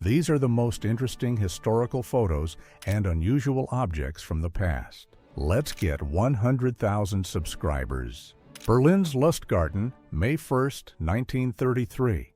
These are the most interesting historical photos and unusual objects from the past. Let's get 100,000 subscribers. Berlin's Lustgarten, May 1st, 1933.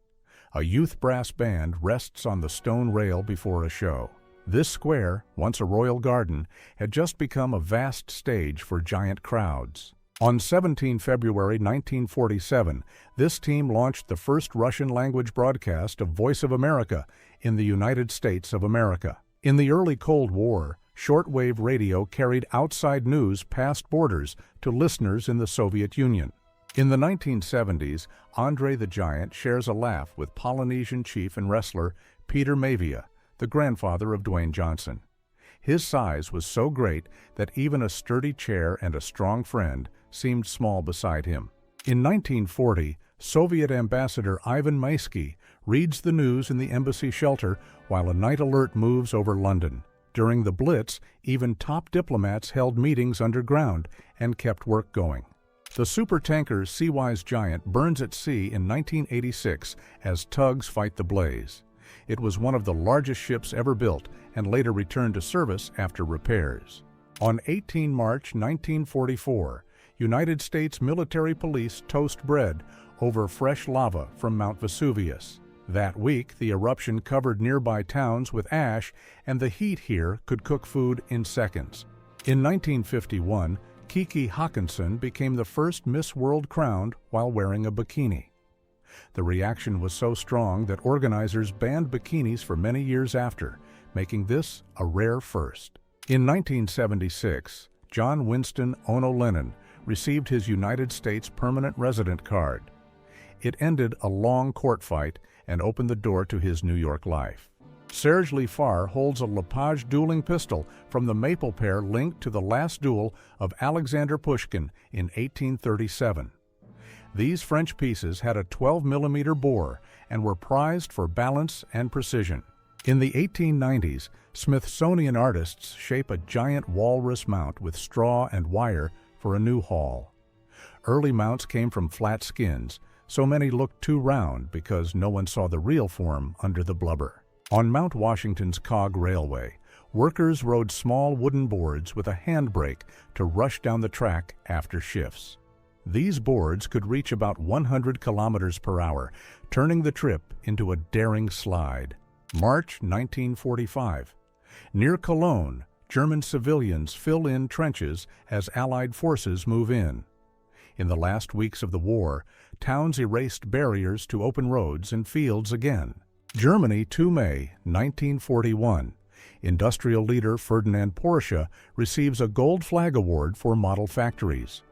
A youth brass band rests on the stone rail before a show. This square, once a royal garden, had just become a vast stage for giant crowds. On 17 February 1947, this team launched the first Russian-language broadcast of Voice of America in the United States of America. In the early Cold War, shortwave radio carried outside news past borders to listeners in the Soviet Union. In the 1970s, Andre the Giant shares a laugh with Polynesian chief and wrestler Peter Maivia, the grandfather of Dwayne Johnson. His size was so great that even a sturdy chair and a strong friend seemed small beside him. In 1940, Soviet Ambassador Ivan Maisky reads the news in the embassy shelter while a night alert moves over London. During the Blitz, even top diplomats held meetings underground and kept work going. The supertanker Seawise Giant burns at sea in 1986 as tugs fight the blaze. It was one of the largest ships ever built and later returned to service after repairs. On 18 March 1944, United States military police toast bread over fresh lava from Mount Vesuvius. That week, the eruption covered nearby towns with ash, and the heat here could cook food in seconds. In 1951, Kiki Hawkinson became the first Miss World crowned while wearing a bikini. The reaction was so strong that organizers banned bikinis for many years after, making this a rare first. In 1976, John Winston Ono Lennon received his United States Permanent Resident Card. It ended a long court fight and opened the door to his New York life. Serge Liffard holds a Lepage dueling pistol from the maple pair linked to the last duel of Alexander Pushkin in 1837. These French pieces had a 12mm bore and were prized for balance and precision. In the 1890s, Smithsonian artists shape a giant walrus mount with straw and wire for a new hall. Early mounts came from flat skins, so many looked too round because no one saw the real form under the blubber. On Mount Washington's cog railway, workers rode small wooden boards with a handbrake to rush down the track after shifts. These boards could reach about 100 kilometers per hour, turning the trip into a daring slide. March 1945. Near Cologne, German civilians fill in trenches as Allied forces move in. In the last weeks of the war, towns erased barriers to open roads and fields again. Germany, 2 May 1941. Industrial leader Ferdinand Porsche receives a Gold Flag Award for model factories.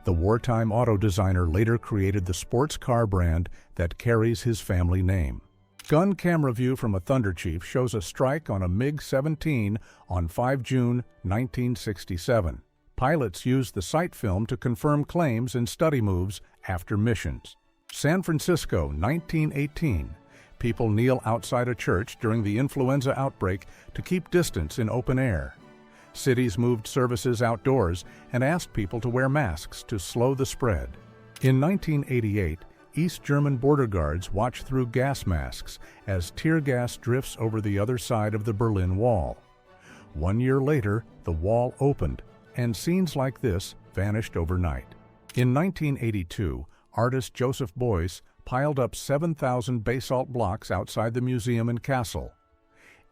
The wartime auto designer later created the sports car brand that carries his family name. Gun camera view from a Thunder Chief shows a strike on a MiG-17 on 5 June 1967. Pilots used the sight film to confirm claims and study moves after missions. San Francisco, 1918. People kneel outside a church during the influenza outbreak to keep distance in open air. Cities moved services outdoors and asked people to wear masks to slow the spread. In 1988, East German border guards watch through gas masks as tear gas drifts over the other side of the Berlin Wall. 1 year later, the wall opened, and scenes like this vanished overnight. In 1982, artist Joseph Beuys piled up 7,000 basalt blocks outside the museum in Kassel.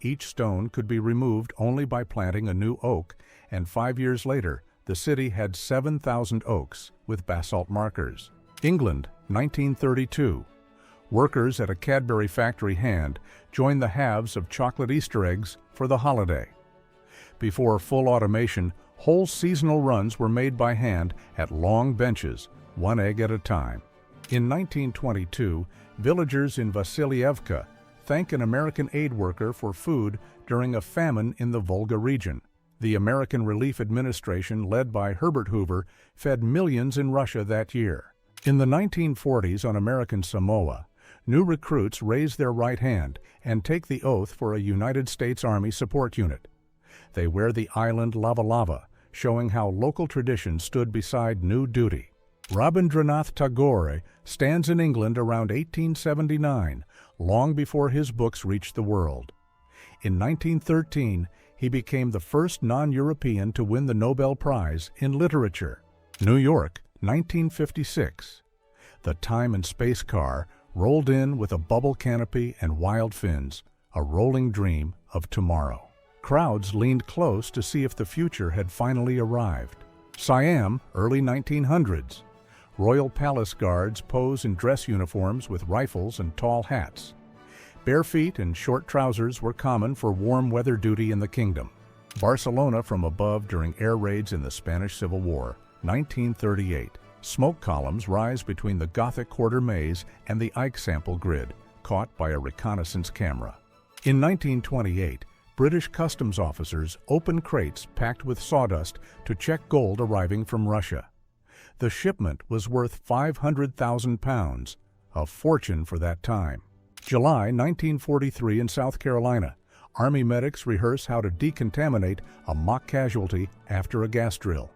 Each stone could be removed only by planting a new oak, and 5 years later, the city had 7,000 oaks with basalt markers. England, 1932. Workers at a Cadbury factory hand joined the halves of chocolate Easter eggs for the holiday. Before full automation, whole seasonal runs were made by hand at long benches, 1 egg at a time. In 1922, villagers in Vasilievka thank an American aid worker for food during a famine in the Volga region. The American Relief Administration, led by Herbert Hoover, fed millions in Russia that year. In the 1940s on American Samoa, new recruits raise their right hand and take the oath for a United States Army support unit. They wear the island lava lava, showing how local tradition stood beside new duty. Rabindranath Tagore stands in England around 1879, long before his books reached the world. In 1913, he became the first non-European to win the Nobel Prize in Literature. New York, 1956. The time and space car rolled in with a bubble canopy and wild fins, a rolling dream of tomorrow. Crowds leaned close to see if the future had finally arrived. Siam, early 1900s. Royal palace guards pose in dress uniforms with rifles and tall hats. Bare feet and short trousers were common for warm weather duty in the kingdom. Barcelona from above during air raids in the Spanish Civil War, 1938. Smoke columns rise between the Gothic quarter maze and the Ike sample grid, caught by a reconnaissance camera. In 1928, British customs officers opened crates packed with sawdust to check gold arriving from Russia. The shipment was worth 500,000 pounds, a fortune for that time. July 1943 in South Carolina, Army medics rehearse how to decontaminate a mock casualty after a gas drill.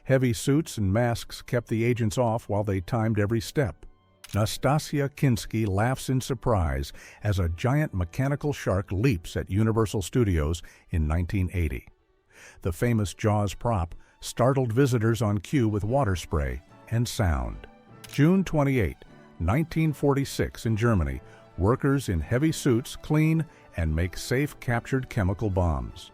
Heavy suits and masks kept the agents off while they timed every step. Nastasia Kinski laughs in surprise as a giant mechanical shark leaps at Universal Studios in 1980. The famous Jaws prop startled visitors on cue with water spray and sound. June 28, 1946 in Germany, workers in heavy suits clean and make safe captured chemical bombs.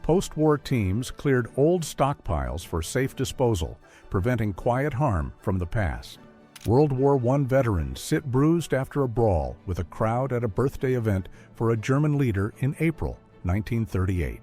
Post-war teams cleared old stockpiles for safe disposal, preventing quiet harm from the past. World War I veterans sit bruised after a brawl with a crowd at a birthday event for a German leader in April 1938.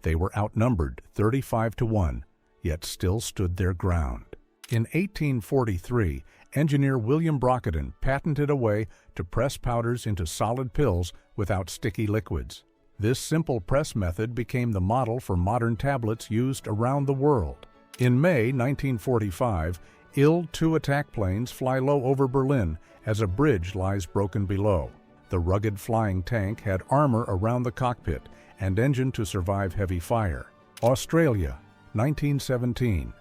They were outnumbered 35-1, yet still stood their ground. In 1843, engineer William Brockeden patented a way to press powders into solid pills without sticky liquids. This simple press method became the model for modern tablets used around the world. In May 1945, Il-2 attack planes fly low over Berlin as a bridge lies broken below. The rugged flying tank had armor around the cockpit and engine to survive heavy fire. Australia, 1917.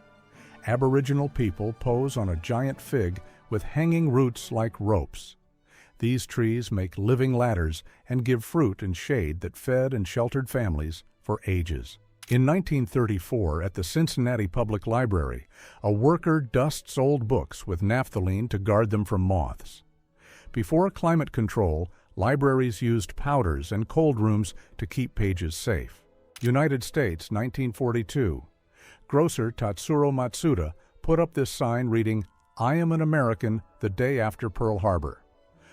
Aboriginal people pose on a giant fig with hanging roots like ropes. These trees make living ladders and give fruit and shade that fed and sheltered families for ages. In 1934, at the Cincinnati Public Library, a worker dusts old books with naphthalene to guard them from moths. Before climate control, libraries used powders and cold rooms to keep pages safe. United States, 1942. Grocer Tatsuro Matsuda put up this sign reading, "I am an American," the day after Pearl Harbor.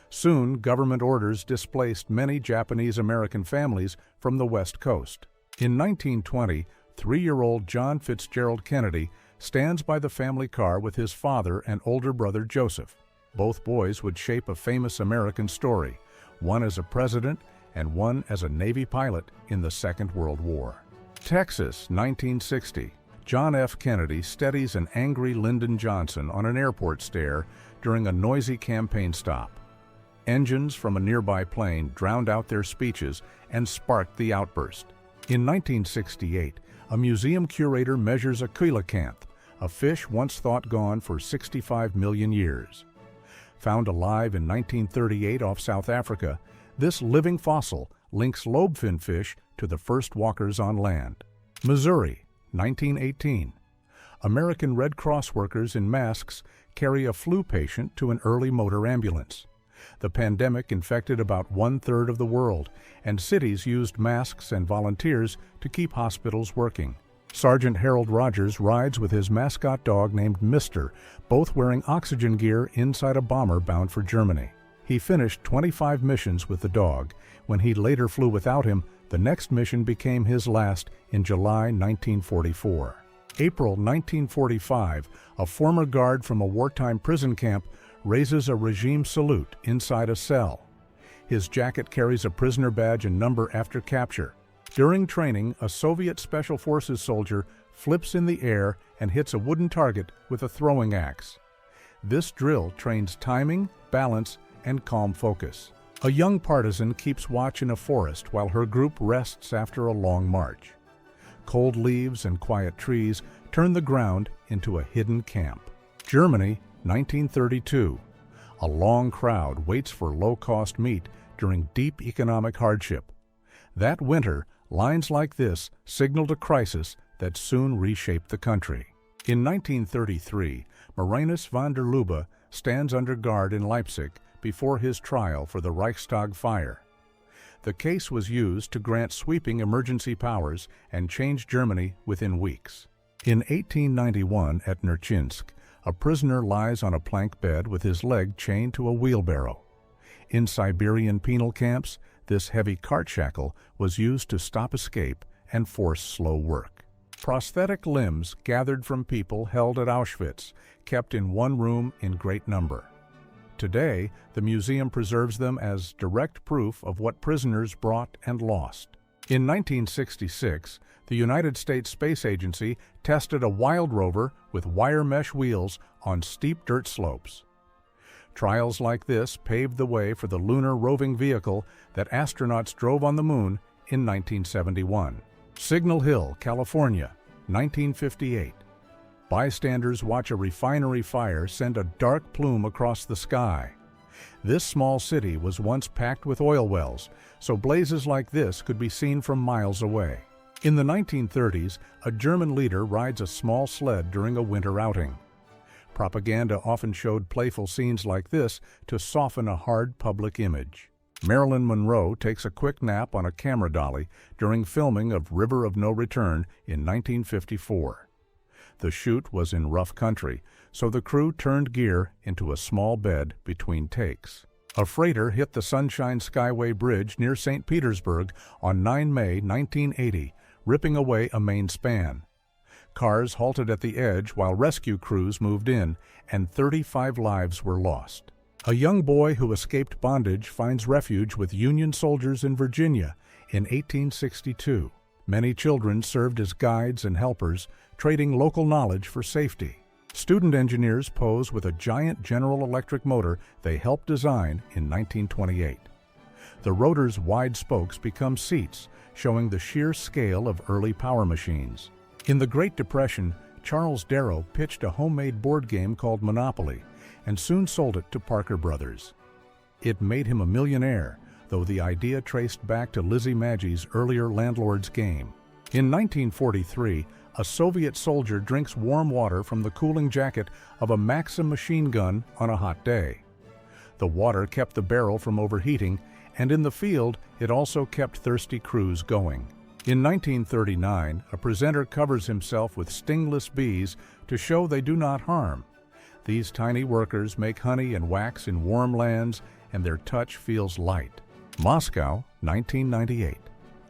Soon, government orders displaced many Japanese-American families from the West Coast. In 1920, 3-year-old John Fitzgerald Kennedy stands by the family car with his father and older brother Joseph. Both boys would shape a famous American story, one as a president and one as a Navy pilot in the Second World War. Texas, 1960. John F. Kennedy steadies an angry Lyndon Johnson on an airport stair during a noisy campaign stop. Engines from a nearby plane drowned out their speeches and sparked the outburst. In 1968, a museum curator measures a coelacanth, a fish once thought gone for 65 million years. Found alive in 1938 off South Africa, this living fossil links lobefin fish to the first walkers on land. Missouri, 1918. American Red Cross workers in masks carry a flu patient to an early motor ambulance. The pandemic infected about 1/3 of the world, and cities used masks and volunteers to keep hospitals working. Sergeant Harold Rogers rides with his mascot dog named Mister, both wearing oxygen gear inside a bomber bound for Germany. He finished 25 missions with the dog. When he later flew without him, the next mission became his last in July 1944. April 1945, a former guard from a wartime prison camp raises a regime salute inside a cell. His jacket carries a prisoner badge and number after capture. During training, a Soviet Special Forces soldier flips in the air and hits a wooden target with a throwing axe. This drill trains timing, balance, and calm focus. A young partisan keeps watch in a forest while her group rests after a long march. Cold leaves and quiet trees turn the ground into a hidden camp. Germany, 1932. A long crowd waits for low-cost meat during deep economic hardship. That winter, lines like this signaled a crisis that soon reshaped the country. In 1933, Marinus van der Lubbe stands under guard in Leipzig before his trial for the Reichstag fire. The case was used to grant sweeping emergency powers and change Germany within weeks. In 1891 at Nerchinsk, a prisoner lies on a plank bed with his leg chained to a wheelbarrow. In Siberian penal camps, this heavy cart shackle was used to stop escape and force slow work. Prosthetic limbs gathered from people held at Auschwitz, kept in one room in great number. Today, the museum preserves them as direct proof of what prisoners brought and lost. In 1966, the United States Space Agency tested a wild rover with wire mesh wheels on steep dirt slopes. Trials like this paved the way for the lunar roving vehicle that astronauts drove on the moon in 1971. Signal Hill, California, 1958. Bystanders watch a refinery fire send a dark plume across the sky. This small city was once packed with oil wells, so blazes like this could be seen from miles away. In the 1930s, a German leader rides a small sled during a winter outing. Propaganda often showed playful scenes like this to soften a hard public image. Marilyn Monroe takes a quick nap on a camera dolly during filming of River of No Return in 1954. The shoot was in rough country, so the crew turned gear into a small bed between takes. A freighter hit the Sunshine Skyway Bridge near St. Petersburg on 9 May 1980, ripping away a main span. Cars halted at the edge while rescue crews moved in, and 35 lives were lost. A young boy who escaped bondage finds refuge with Union soldiers in Virginia in 1862. Many children served as guides and helpers, trading local knowledge for safety. Student engineers pose with a giant General Electric motor they helped design in 1928. The rotor's wide spokes become seats, showing the sheer scale of early power machines. In the Great Depression, Charles Darrow pitched a homemade board game called Monopoly and soon sold it to Parker Brothers. It made him a millionaire, though the idea traced back to Lizzie Maggie's earlier Landlord's Game. In 1943, a Soviet soldier drinks warm water from the cooling jacket of a Maxim machine gun on a hot day. The water kept the barrel from overheating, and in the field, it also kept thirsty crews going. In 1939, a presenter covers himself with stingless bees to show they do not harm. These tiny workers make honey and wax in warm lands, and their touch feels light. Moscow, 1998.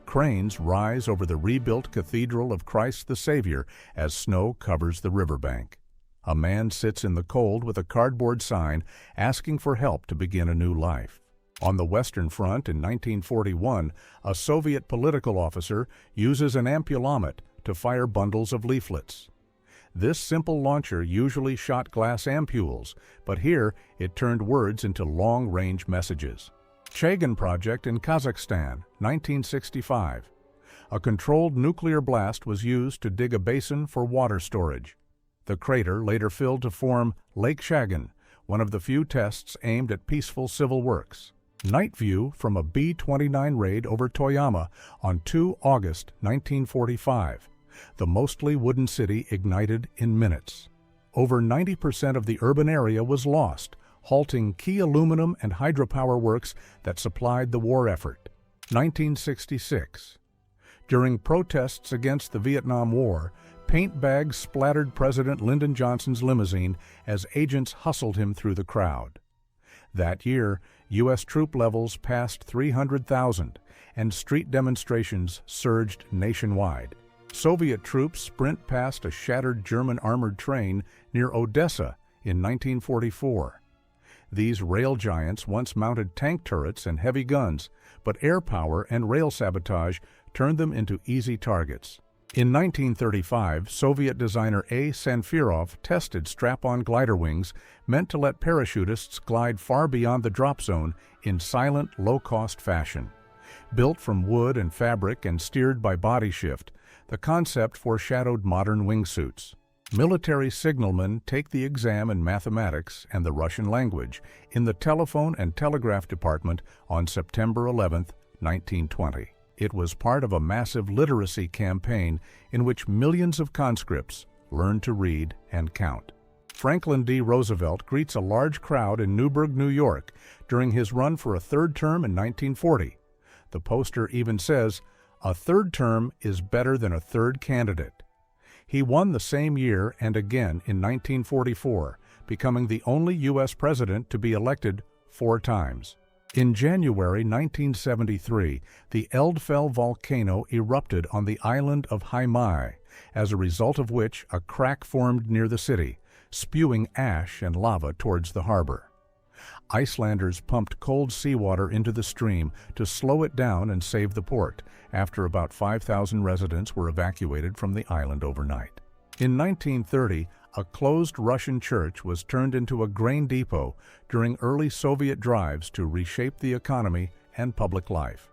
Cranes rise over the rebuilt Cathedral of Christ the Savior as snow covers the riverbank. A man sits in the cold with a cardboard sign asking for help to begin a new life. On the Western Front in 1941, a Soviet political officer uses an ampulomet to fire bundles of leaflets. This simple launcher usually shot glass ampules, but here it turned words into long-range messages. Chagin Project in Kazakhstan, 1965. A controlled nuclear blast was used to dig a basin for water storage. The crater later filled to form Lake Chagin, one of the few tests aimed at peaceful civil works. Night view from a B-29 raid over Toyama on 2 August 1945. The mostly wooden city ignited in minutes. Over 90% of the urban area was lost, halting key aluminum and hydropower works that supplied the war effort. 1966. During protests against the Vietnam War, paint bags splattered President Lyndon Johnson's limousine as agents hustled him through the crowd. That year, U.S. troop levels passed 300,000, and street demonstrations surged nationwide. Soviet troops sprint past a shattered German armored train near Odessa in 1944. These rail giants once mounted tank turrets and heavy guns, but air power and rail sabotage turned them into easy targets. In 1935, Soviet designer A. Sanfirov tested strap-on glider wings meant to let parachutists glide far beyond the drop zone in silent, low-cost fashion. Built from wood and fabric and steered by body shift, the concept foreshadowed modern wingsuits. Military signalmen take the exam in mathematics and the Russian language in the telephone and telegraph department on September 11, 1920. It was part of a massive literacy campaign in which millions of conscripts learned to read and count. Franklin D. Roosevelt greets a large crowd in Newburgh, New York, during his run for a third term in 1940. The poster even says, "A third term is better than a third candidate." He won the same year and again in 1944, becoming the only U.S. president to be elected 4 times. In January 1973, the Eldfell volcano erupted on the island of Haimai, as a result of which a crack formed near the city, spewing ash and lava towards the harbor. Icelanders pumped cold seawater into the stream to slow it down and save the port, after about 5,000 residents were evacuated from the island overnight. In 1930, a closed Russian church was turned into a grain depot during early Soviet drives to reshape the economy and public life.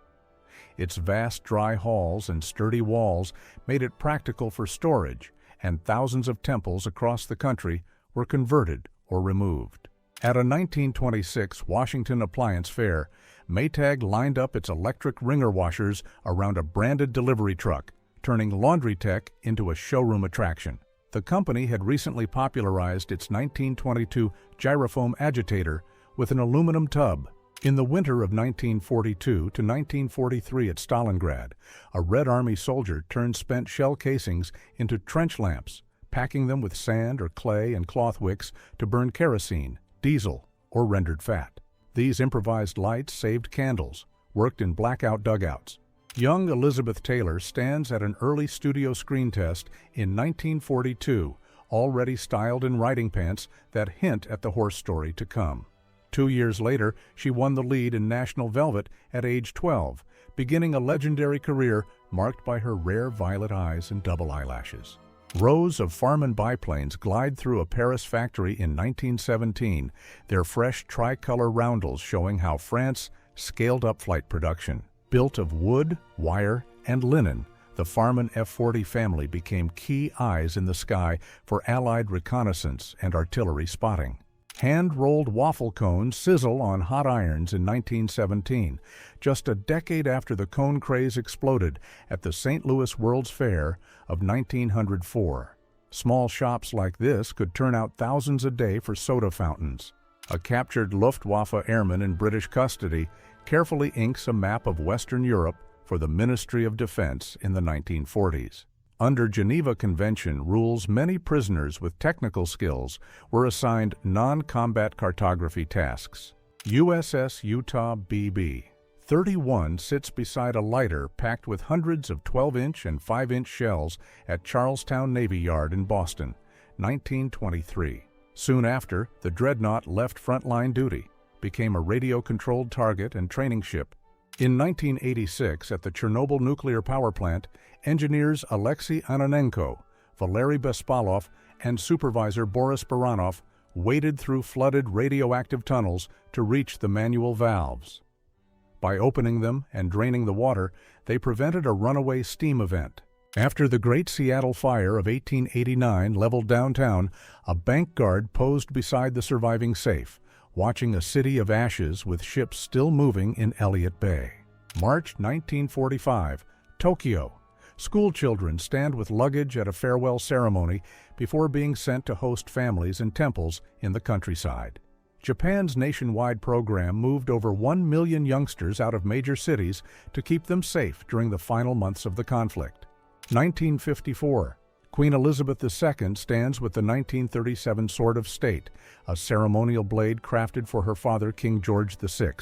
Its vast dry halls and sturdy walls made it practical for storage, and thousands of temples across the country were converted or removed. At a 1926 Washington appliance fair, Maytag lined up its electric wringer washers around a branded delivery truck, turning laundry tech into a showroom attraction. The company had recently popularized its 1922 gyrofoam agitator with an aluminum tub. In the winter of 1942 to 1943 at Stalingrad, a Red Army soldier turned spent shell casings into trench lamps, packing them with sand or clay and cloth wicks to burn kerosene, diesel, or rendered fat. These improvised lights saved candles, worked in blackout dugouts. Young Elizabeth Taylor stands at an early studio screen test in 1942, already styled in riding pants that hint at the horse story to come. 2 years later, she won the lead in National Velvet at age 12, beginning a legendary career marked by her rare violet eyes and double eyelashes. Rows of Farman biplanes glide through a Paris factory in 1917, their fresh tricolor roundels showing how France scaled up flight production. Built of wood, wire, and linen, the Farman F-40 family became key eyes in the sky for Allied reconnaissance and artillery spotting. Hand-rolled waffle cones sizzle on hot irons in 1917, just a decade after the cone craze exploded at the St. Louis World's Fair of 1904. Small shops like this could turn out thousands a day for soda fountains. A captured Luftwaffe airman in British custody carefully inks a map of Western Europe for the Ministry of Defense in the 1940s. Under Geneva Convention rules, many prisoners with technical skills were assigned non-combat cartography tasks. USS Utah BB 31 sits beside a lighter packed with hundreds of 12-inch and 5-inch shells at Charlestown Navy Yard in Boston, 1923. Soon after, the dreadnought left frontline duty, became a radio-controlled target and training ship. In 1986, at the Chernobyl nuclear power plant, engineers Alexei Anonenko, Valery Bespalov, and supervisor Boris Baranov waded through flooded radioactive tunnels to reach the manual valves. By opening them and draining the water, they prevented a runaway steam event. After the Great Seattle Fire of 1889 leveled downtown, a bank guard posed beside the surviving safe, watching a city of ashes with ships still moving in Elliott Bay. March 1945, Tokyo. School children stand with luggage at a farewell ceremony before being sent to host families in temples in the countryside. Japan's nationwide program moved over 1 million youngsters out of major cities to keep them safe during the final months of the conflict. 1954. Queen Elizabeth II stands with the 1937 Sword of State, a ceremonial blade crafted for her father King George VI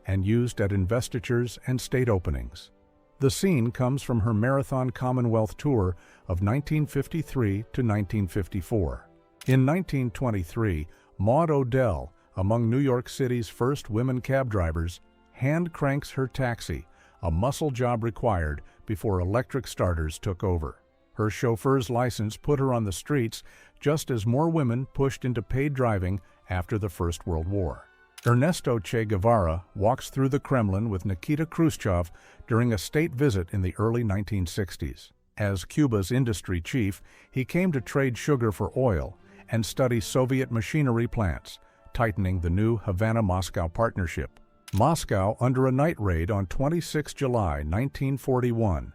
and used at investitures and state openings. The scene comes from her Marathon Commonwealth tour of 1953 to 1954. In 1923, Maud Odell, among New York City's first women cab drivers, hand cranks her taxi, a muscle job required before electric starters took over. Her chauffeur's license put her on the streets just as more women pushed into paid driving after the First World War. Ernesto Che Guevara walks through the Kremlin with Nikita Khrushchev during a state visit in the early 1960s. As Cuba's industry chief, he came to trade sugar for oil and study Soviet machinery plants, tightening the new Havana-Moscow partnership. Moscow under a night raid on 26 July 1941.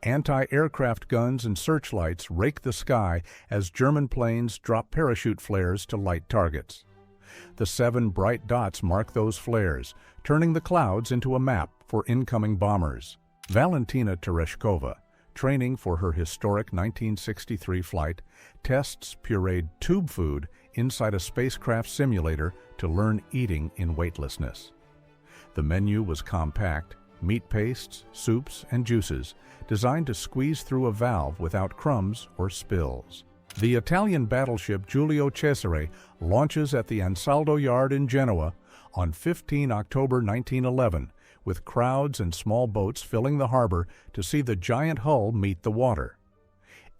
Anti-aircraft guns and searchlights rake the sky as German planes drop parachute flares to light targets. The 7 bright dots mark those flares, turning the clouds into a map for incoming bombers. Valentina Tereshkova, training for her historic 1963 flight, tests pureed tube food inside a spacecraft simulator to learn eating in weightlessness. The menu was compact, meat pastes, soups, and juices, designed to squeeze through a valve without crumbs or spills. The Italian battleship Giulio Cesare launches at the Ansaldo Yard in Genoa on 15 October 1911, with crowds and small boats filling the harbor to see the giant hull meet the water.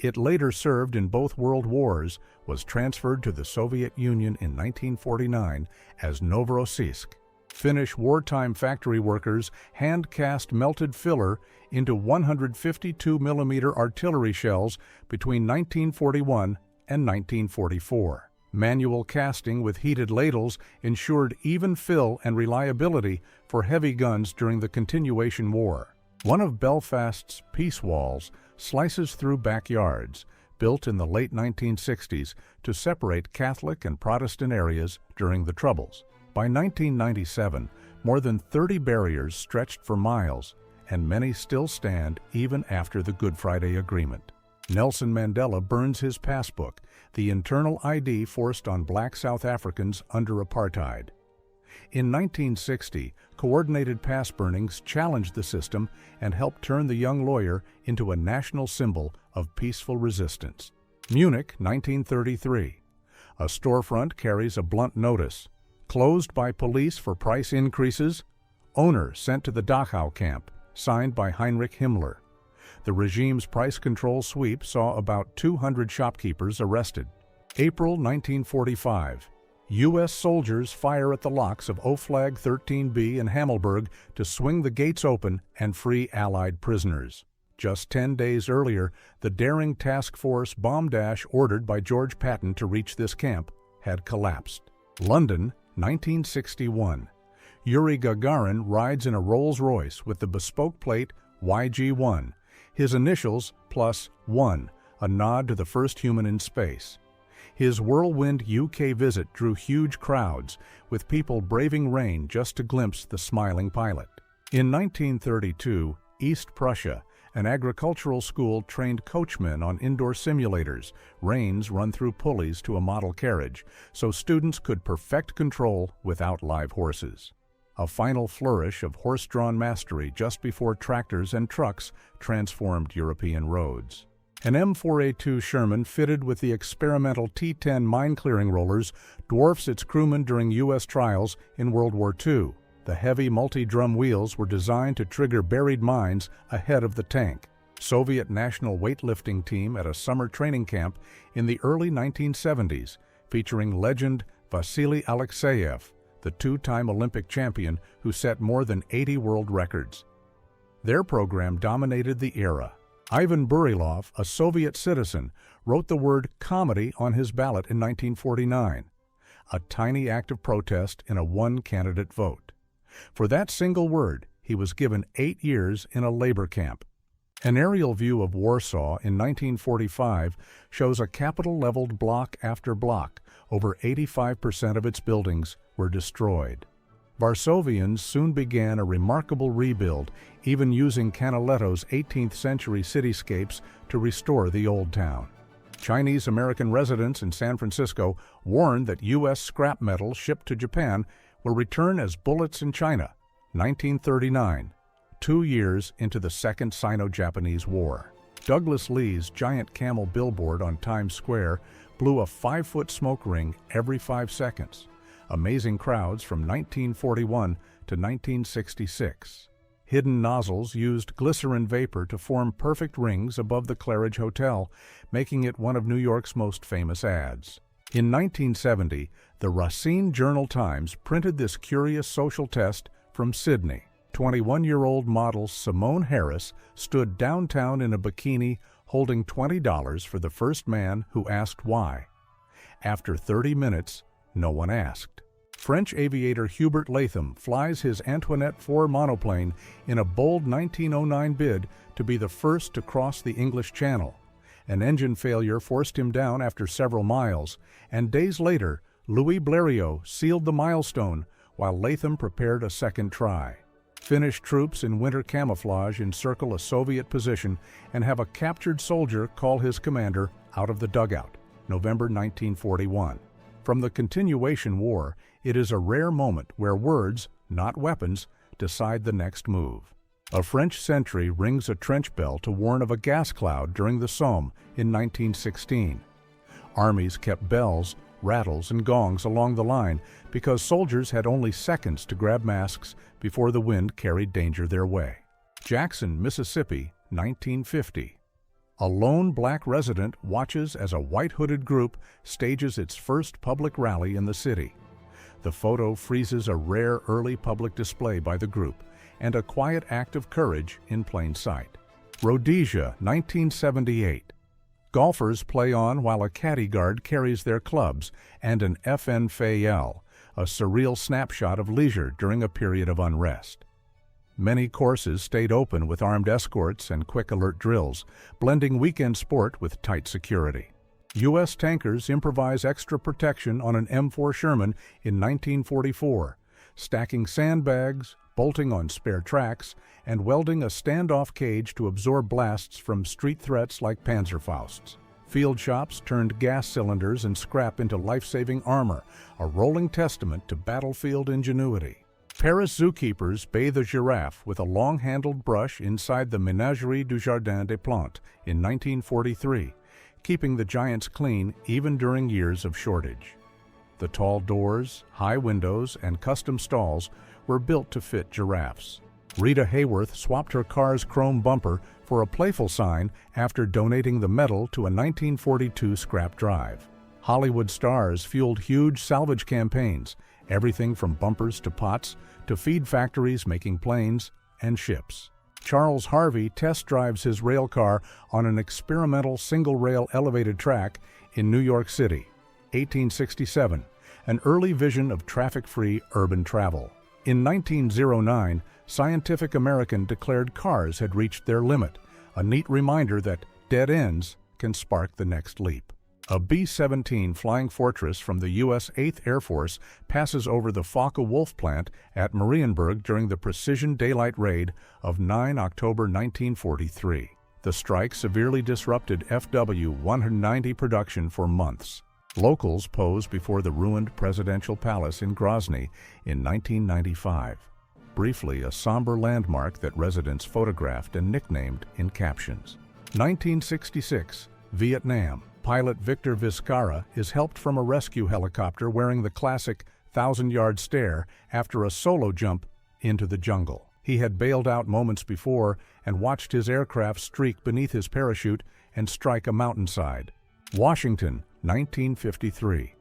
It later served in both World Wars, was transferred to the Soviet Union in 1949 as Novorossiysk. Finnish wartime factory workers hand-cast melted filler into 152mm artillery shells between 1941 and 1944. Manual casting with heated ladles ensured even fill and reliability for heavy guns during the Continuation War. One of Belfast's peace walls slices through backyards, built in the late 1960s to separate Catholic and Protestant areas during the Troubles. By 1997, more than 30 barriers stretched for miles, and many still stand even after the Good Friday Agreement. Nelson Mandela burns his passbook, the internal ID forced on black South Africans under apartheid. In 1960, coordinated pass burnings challenged the system and helped turn the young lawyer into a national symbol of peaceful resistance. Munich, 1933. A storefront carries a blunt notice. Closed by police for price increases. Owner sent to the Dachau camp, signed by Heinrich Himmler. The regime's price control sweep saw about 200 shopkeepers arrested. April 1945. U.S. soldiers fire at the locks of Oflag 13B in Hammelburg to swing the gates open and free Allied prisoners. Just 10 days earlier, the daring task force bomb dash ordered by George Patton to reach this camp had collapsed. London, 1961. Yuri Gagarin rides in a Rolls-Royce with the bespoke plate YG-1, his initials plus 1, a nod to the first human in space. His whirlwind UK visit drew huge crowds, with people braving rain just to glimpse the smiling pilot. In 1932, East Prussia, an agricultural school trained coachmen on indoor simulators, reins run through pulleys to a model carriage, so students could perfect control without live horses. A final flourish of horse-drawn mastery just before tractors and trucks transformed European roads. An M4A2 Sherman fitted with the experimental T-10 mine-clearing rollers dwarfs its crewmen during U.S. trials in World War II. The heavy multi-drum wheels were designed to trigger buried mines ahead of the tank. Soviet national weightlifting team at a summer training camp in the early 1970s, featuring legend Vasily Alexeyev, the 2-time Olympic champion who set more than 80 world records. Their program dominated the era. Ivan Burilov, a Soviet citizen, wrote the word comedy on his ballot in 1949, a tiny act of protest in a one-candidate vote. For that single word, he was given 8 years in a labor camp. An aerial view of Warsaw in 1945 shows a Capitol-leveled block after block. Over 85% of its buildings were destroyed. Varsovians soon began a remarkable rebuild, even using Canaletto's 18th-century cityscapes to restore the old town. Chinese-American residents in San Francisco warned that U.S. scrap metal shipped to Japan will return as bullets in China. 1939, 2 years into the Second Sino-Japanese War. Douglas Lee's giant camel billboard on Times Square blew a 5-foot smoke ring every 5 seconds, amazing crowds from 1941 to 1966. Hidden nozzles used glycerin vapor to form perfect rings above the Claridge Hotel, making it one of New York's most famous ads. In 1970, the Racine Journal-Times printed this curious social test from Sydney. 21-year-old model Simone Harris stood downtown in a bikini holding $20 for the first man who asked why. After 30 minutes, no one asked. French aviator Hubert Latham flies his Antoinette IV monoplane in a bold 1909 bid to be the first to cross the English Channel. An engine failure forced him down after several miles, and days later, Louis Blériot sealed the milestone while Latham prepared a second try. Finnish troops in winter camouflage encircle a Soviet position and have a captured soldier call his commander out of the dugout, November 1941. From the continuation war, it is a rare moment where words, not weapons, decide the next move. A French sentry rings a trench bell to warn of a gas cloud during the Somme in 1916. Armies kept bells, rattles, and gongs along the line because soldiers had only seconds to grab masks before the wind carried danger their way. Jackson, Mississippi, 1950. A lone black resident watches as a white-hooded group stages its first public rally in the city. The photo freezes a rare early public display by the group and a quiet act of courage in plain sight. Rhodesia, 1978. Golfers play on while a caddy guard carries their clubs and an FN Fayel, a surreal snapshot of leisure during a period of unrest. Many courses stayed open with armed escorts and quick alert drills, blending weekend sport with tight security. U.S. tankers improvise extra protection on an M4 Sherman in 1944, stacking sandbags, bolting on spare tracks, and welding a standoff cage to absorb blasts from street threats like Panzerfausts. Field shops turned gas cylinders and scrap into life-saving armor, a rolling testament to battlefield ingenuity. Paris zookeepers bathe a giraffe with a long-handled brush inside the Ménagerie du Jardin des Plantes in 1943, keeping the giants clean even during years of shortage. The tall doors, high windows, and custom stalls were built to fit giraffes. Rita Hayworth swapped her car's chrome bumper for a playful sign after donating the metal to a 1942 scrap drive. Hollywood stars fueled huge salvage campaigns, everything from bumpers to pots to feed factories making planes and ships. Charles Harvey test drives his rail car on an experimental single-rail elevated track in New York City, 1867, an early vision of traffic-free urban travel. In 1909, Scientific American declared cars had reached their limit, a neat reminder that dead ends can spark the next leap. A B-17 Flying Fortress from the U.S. 8th Air Force passes over the Focke-Wulf plant at Marienburg during the Precision Daylight Raid of 9 October 1943. The strike severely disrupted FW-190 production for months. Locals pose before the ruined presidential palace in Grozny in 1995. Briefly, a somber landmark that residents photographed and nicknamed in captions. 1966, Vietnam. Pilot Victor Vizcarra is helped from a rescue helicopter wearing the classic 1,000-yard stare after a solo jump into the jungle. He had bailed out moments before and watched his aircraft streak beneath his parachute and strike a mountainside. Washington, 1953.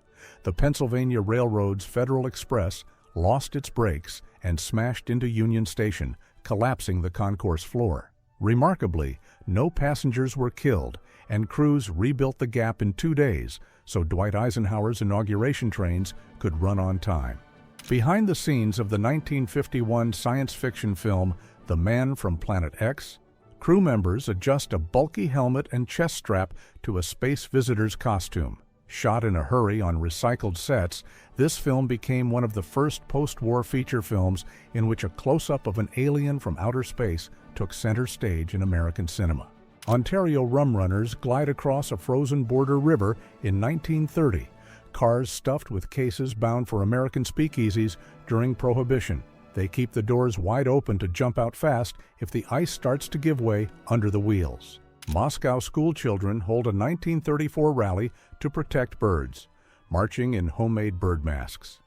The Pennsylvania Railroad's Federal Express lost its brakes and smashed into Union Station, collapsing the concourse floor. Remarkably, no passengers were killed, and crews rebuilt the gap in 2 days so Dwight Eisenhower's inauguration trains could run on time. Behind the scenes of the 1951 science fiction film The Man from Planet X, crew members adjust a bulky helmet and chest strap to a space visitor's costume. Shot in a hurry on recycled sets, this film became one of the first post-war feature films in which a close-up of an alien from outer space took center stage in American cinema. Ontario rum runners glide across a frozen border river in 1930, cars stuffed with cases bound for American speakeasies during Prohibition. They keep the doors wide open to jump out fast if the ice starts to give way under the wheels. Moscow schoolchildren hold a 1934 rally to protect birds, marching in homemade bird masks.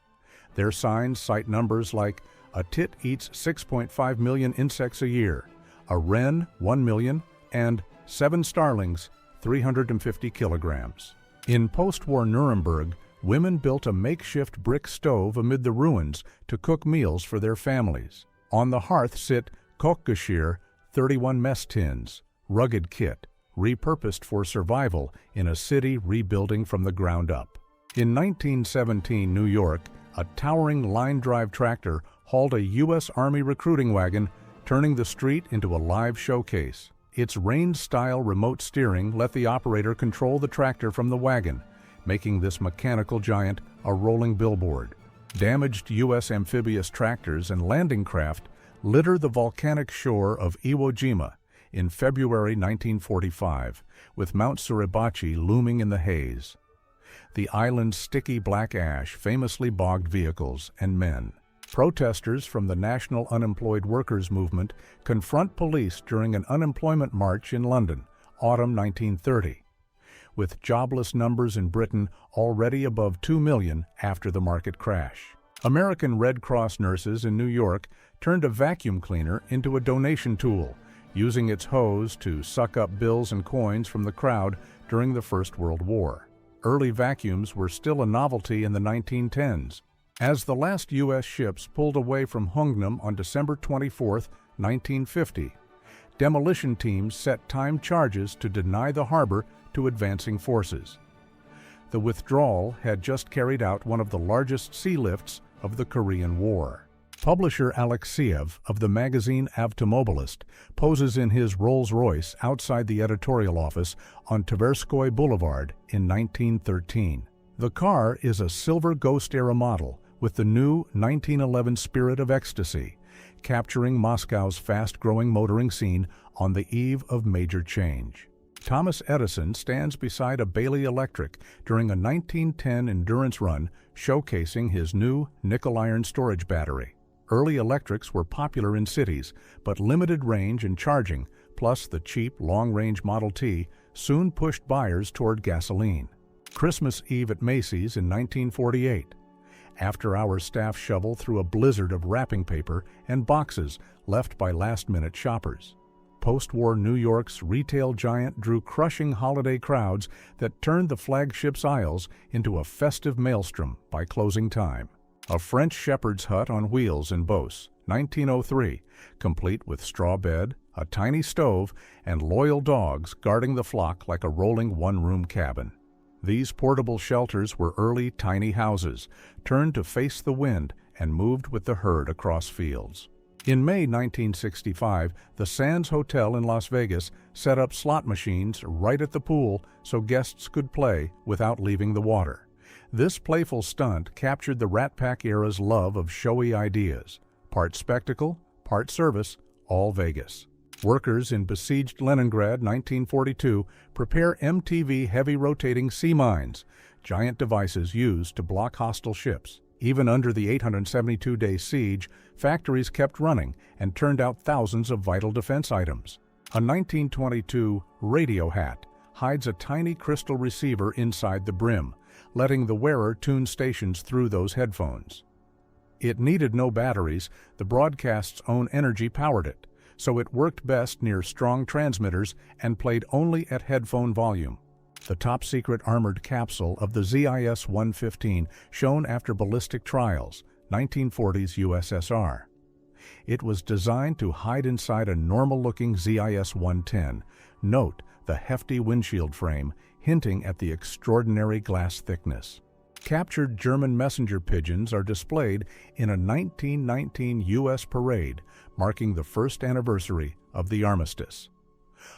Their signs cite numbers like a tit eats 6.5 million insects a year, a wren 1 million, and 7 starlings 350 kilograms. In post-war Nuremberg, women built a makeshift brick stove amid the ruins to cook meals for their families. On the hearth sit Kochgeschirr, 31 mess tins, rugged kit, repurposed for survival in a city rebuilding from the ground up. In 1917 New York, a towering line-drive tractor hauled a U.S. Army recruiting wagon, turning the street into a live showcase. Its range-style remote steering let the operator control the tractor from the wagon, making this mechanical giant a rolling billboard. Damaged U.S. amphibious tractors and landing craft litter the volcanic shore of Iwo Jima in February 1945, with Mount Suribachi looming in the haze. The island's sticky black ash famously bogged vehicles and men. Protesters from the National Unemployed Workers Movement confront police during an unemployment march in London, autumn 1930, with jobless numbers in Britain already above 2 million after the market crash. American Red Cross nurses in New York turned a vacuum cleaner into a donation tool, using its hose to suck up bills and coins from the crowd during the First World War. Early vacuums were still a novelty in the 1910s. As the last U.S. ships pulled away from Hungnam on December 24, 1950, demolition teams set timed charges to deny the harbor to advancing forces. The withdrawal had just carried out one of the largest sea lifts of the Korean War. Publisher Alexeyev of the magazine Avtomobilist poses in his Rolls-Royce outside the editorial office on Tverskoy Boulevard in 1913. The car is a silver Ghost-era model with the new 1911 Spirit of Ecstasy, capturing Moscow's fast-growing motoring scene on the eve of major change. Thomas Edison stands beside a Bailey Electric during a 1910 endurance run showcasing his new nickel-iron storage battery. Early electrics were popular in cities, but limited range and charging, plus the cheap long-range Model T, soon pushed buyers toward gasoline. Christmas Eve at Macy's in 1948. After-hours staff shovel through a blizzard of wrapping paper and boxes left by last-minute shoppers. Post-war New York's retail giant drew crushing holiday crowds that turned the flagship's aisles into a festive maelstrom by closing time. A French shepherd's hut on wheels in Beauce, 1903, complete with straw bed, a tiny stove, and loyal dogs guarding the flock like a rolling one-room cabin. These portable shelters were early tiny houses, turned to face the wind and moved with the herd across fields. In May 1965, the Sands Hotel in Las Vegas set up slot machines right at the pool so guests could play without leaving the water. This playful stunt captured the Rat Pack era's love of showy ideas. Part spectacle, part service, all Vegas. Workers in besieged Leningrad 1942 prepare MTV heavy rotating sea mines, giant devices used to block hostile ships. Even under the 872-day siege, factories kept running and turned out thousands of vital defense items. A 1922 radio hat hides a tiny crystal receiver inside the brim, letting the wearer tune stations through those headphones. It needed no batteries, the broadcast's own energy powered it, so it worked best near strong transmitters and played only at headphone volume. The top-secret armored capsule of the ZIS-115 shown after ballistic trials, 1940s USSR. It was designed to hide inside a normal-looking ZIS-110. Note the hefty windshield frame, hinting at the extraordinary glass thickness. Captured German messenger pigeons are displayed in a 1919 U.S. parade marking the first anniversary of the armistice.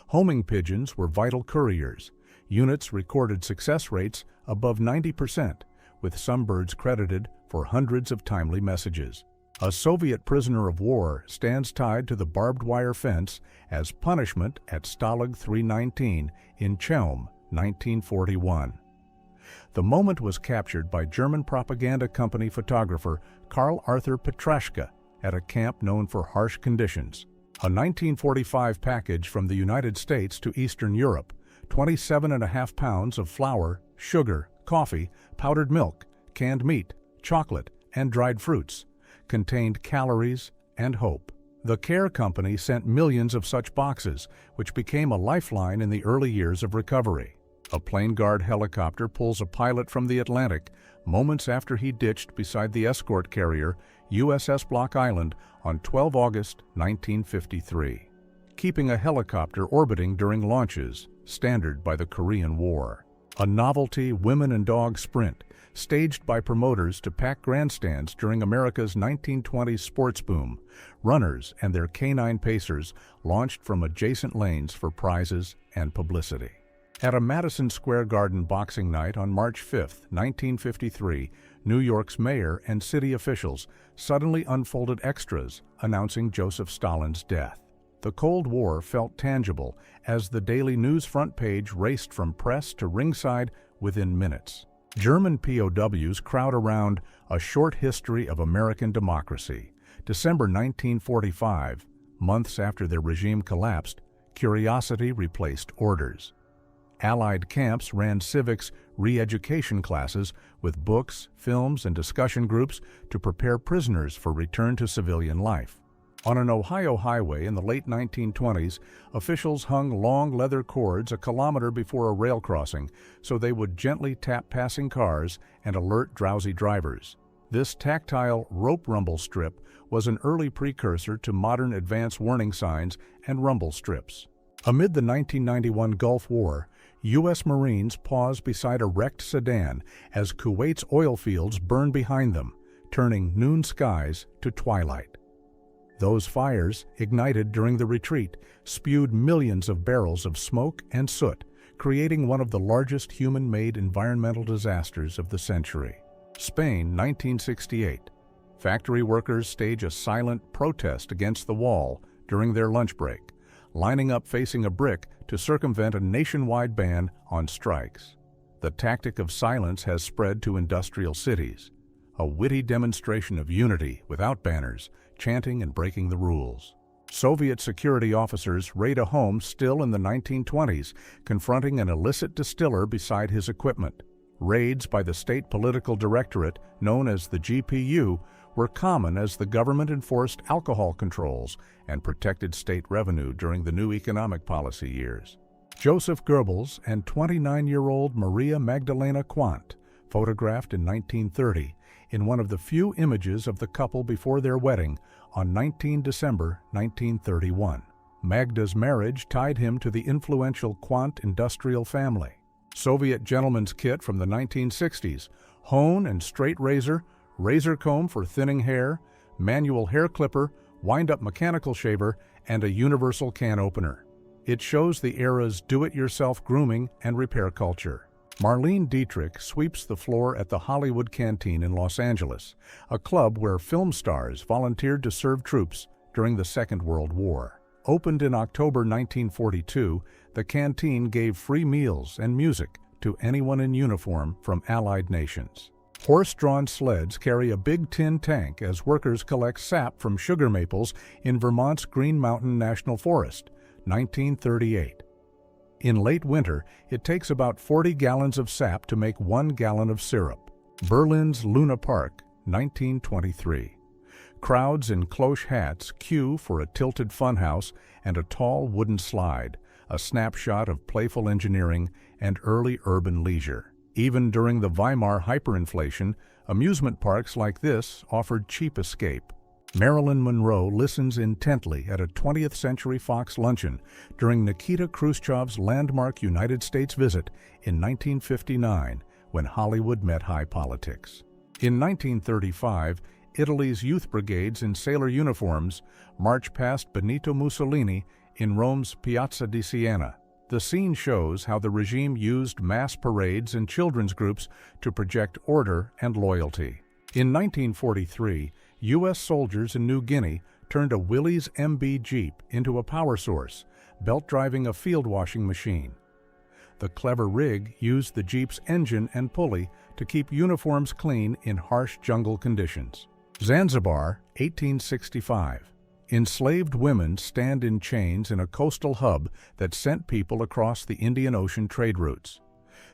Homing pigeons were vital couriers. Units recorded success rates above 90%, with some birds credited for hundreds of timely messages. A Soviet prisoner of war stands tied to the barbed wire fence as punishment at Stalag 319 in Chelm, 1941. The moment was captured by German propaganda company photographer Karl Arthur Petrashka at a camp known for harsh conditions. A 1945 package from the United States to Eastern Europe, 27.5 pounds of flour, sugar, coffee, powdered milk, canned meat, chocolate, and dried fruits, contained calories and hope. The Care Company sent millions of such boxes, which became a lifeline in the early years of recovery. A plane guard helicopter pulls a pilot from the Atlantic moments after he ditched beside the escort carrier USS Block Island on 12 August 1953. keeping a helicopter orbiting during launches, standard by the Korean War. A novelty women and dog sprint, staged by promoters to pack grandstands during America's 1920s sports boom. Runners and their canine pacers launched from adjacent lanes for prizes and publicity. At a Madison Square Garden boxing night on March 5, 1953, New York's mayor and city officials suddenly unfolded extras announcing Joseph Stalin's death. The Cold War felt tangible as the Daily News front page raced from press to ringside within minutes. German POWs crowd around A Short History of American Democracy. December 1945, months after their regime collapsed, curiosity replaced orders. Allied camps ran civics re-education classes with books, films, and discussion groups to prepare prisoners for return to civilian life. On an Ohio highway in the late 1920s, officials hung long leather cords a kilometer before a rail crossing so they would gently tap passing cars and alert drowsy drivers. This tactile rope rumble strip was an early precursor to modern advance warning signs and rumble strips. Amid the 1991 Gulf War, U.S. Marines paused beside a wrecked sedan as Kuwait's oil fields burned behind them, turning noon skies to twilight. Those fires, ignited during the retreat, spewed millions of barrels of smoke and soot, creating one of the largest human-made environmental disasters of the century. Spain, 1968. Factory workers stage a silent protest against the wall during their lunch break, lining up facing a brick to circumvent a nationwide ban on strikes. The tactic of silence has spread to industrial cities, a witty demonstration of unity without banners, chanting and breaking the rules. Soviet security officers raid a home still in the 1920s, confronting an illicit distiller beside his equipment. Raids by the State Political Directorate, known as the GPU, were common as the government enforced alcohol controls and protected state revenue during the new economic policy years. Joseph Goebbels and 29-year-old Maria Magdalena Quandt, photographed in 1930, in one of the few images of the couple before their wedding on 19 December 1931. Magda's marriage tied him to the influential Quandt industrial family. Soviet gentleman's kit from the 1960s, hone and straight razor, razor comb for thinning hair, manual hair clipper, wind-up mechanical shaver, and a universal can opener. It shows the era's do-it-yourself grooming and repair culture. Marlene Dietrich sweeps the floor at the Hollywood Canteen in Los Angeles, a club where film stars volunteered to serve troops during the Second World War. Opened in October 1942, the canteen gave free meals and music to anyone in uniform from Allied nations. Horse-drawn sleds carry a big tin tank as workers collect sap from sugar maples in Vermont's Green Mountain National Forest, 1938. In late winter, it takes about 40 gallons of sap to make 1 gallon of syrup. Berlin's Luna Park, 1923. Crowds in cloche hats queue for a tilted funhouse and a tall wooden slide, a snapshot of playful engineering and early urban leisure. Even during the Weimar hyperinflation, amusement parks like this offered cheap escape. Marilyn Monroe listens intently at a 20th Century Fox luncheon during Nikita Khrushchev's landmark United States visit in 1959, when Hollywood met high politics. In 1935, Italy's youth brigades in sailor uniforms march past Benito Mussolini in Rome's Piazza di Siena. The scene shows how the regime used mass parades and children's groups to project order and loyalty. In 1943, U.S. soldiers in New Guinea turned a Willys MB Jeep into a power source, belt-driving a field washing machine. The clever rig used the Jeep's engine and pulley to keep uniforms clean in harsh jungle conditions. Zanzibar, 1865. Enslaved women stand in chains in a coastal hub that sent people across the Indian Ocean trade routes.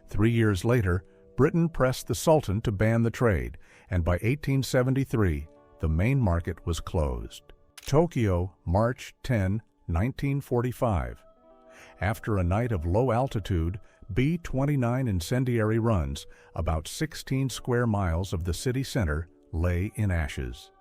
3 years later, Britain pressed the Sultan to ban the trade, and by 1873, the main market was closed. Tokyo, March 10, 1945. After a night of low altitude, B-29 incendiary runs, about 16 square miles of the city center lay in ashes.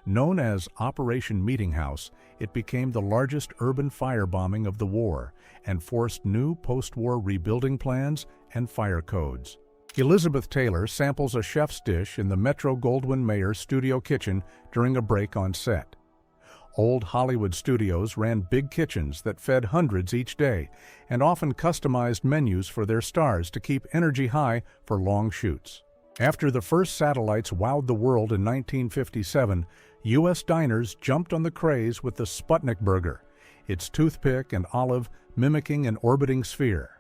Known as Operation Meeting House, it became the largest urban firebombing of the war and forced new post-war rebuilding plans and fire codes. Elizabeth Taylor samples a chef's dish in the Metro-Goldwyn-Mayer studio kitchen during a break on set. Old Hollywood studios ran big kitchens that fed hundreds each day and often customized menus for their stars to keep energy high for long shoots. After the first satellites wowed the world in 1957, U.S. diners jumped on the craze with the Sputnik burger, its toothpick and olive mimicking an orbiting sphere.